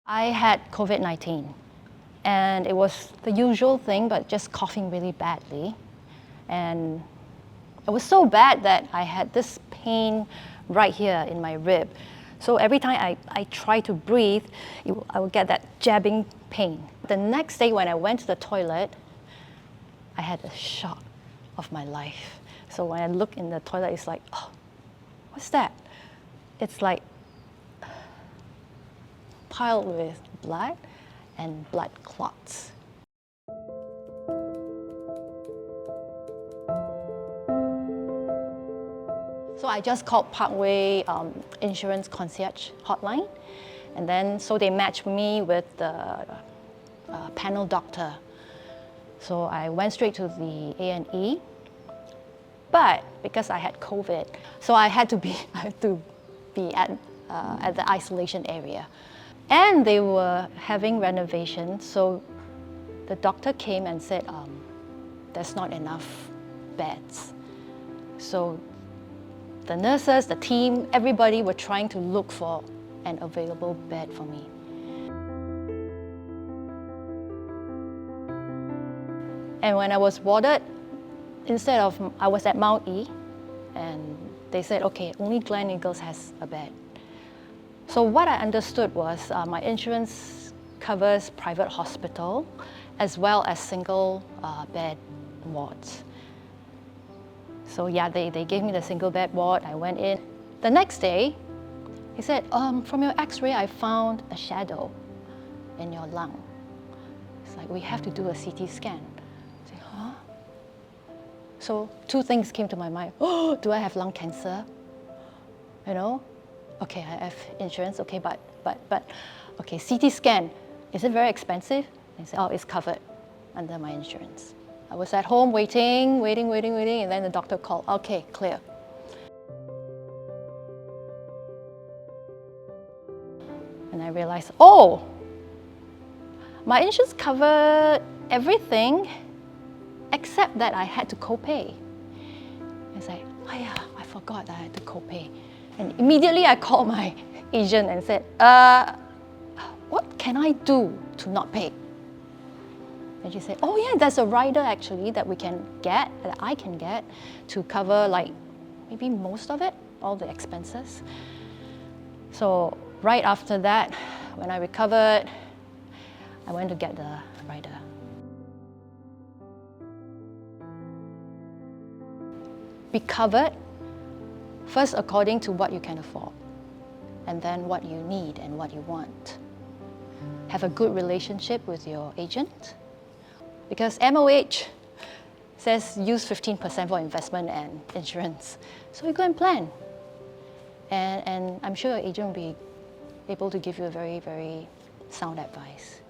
I had COVID-19 and it was the usual thing, but just coughing really badly. And it was so bad that I had this pain right here in my rib. So every time I try to breathe, I would get that jabbing pain. The next day when I went to the toilet, I had a shock of my life. So when I look in the toilet, it's like, oh, what's that? It's like piled with blood and blood clots. So I just called Parkway Insurance Concierge Hotline, and then so they matched me with the panel doctor. So I went straight to the A&E, but because I had COVID, so I had to be at the isolation area. And they were having renovations, so the doctor came and said, there's not enough beds. So the nurses, the team, everybody were trying to look for an available bed for me. And when I was warded, I was at Mount E, and they said, okay, only Gleneagles has a bed. So what I understood was my insurance covers private hospital as well as single bed wards. So yeah, they gave me the single bed ward. I went in. The next day, he said, from your x-ray, I found a shadow in your lung. It's like, we have to do a CT scan. I said, huh? So two things came to my mind. Oh, do I have lung cancer? You know? Okay, I have insurance, okay, but okay, CT scan, is it very expensive? They said, oh, it's covered under my insurance. I was at home waiting, and then the doctor called, okay, clear. And I realized, oh, my insurance covered everything except that I had to co-pay. It's like, oh yeah, I forgot that I had to co-pay. And immediately I called my agent and said, what can I do to not pay? And she said, oh yeah, there's a rider actually that I can get to cover like maybe most of it, all the expenses. So right after that, when I recovered, I went to get the rider. Be covered first according to what you can afford, and then what you need and what you want. Have a good relationship with your agent, because MOH says use 15% for investment and insurance. So you go and plan. And I'm sure your agent will be able to give you a very, very sound advice.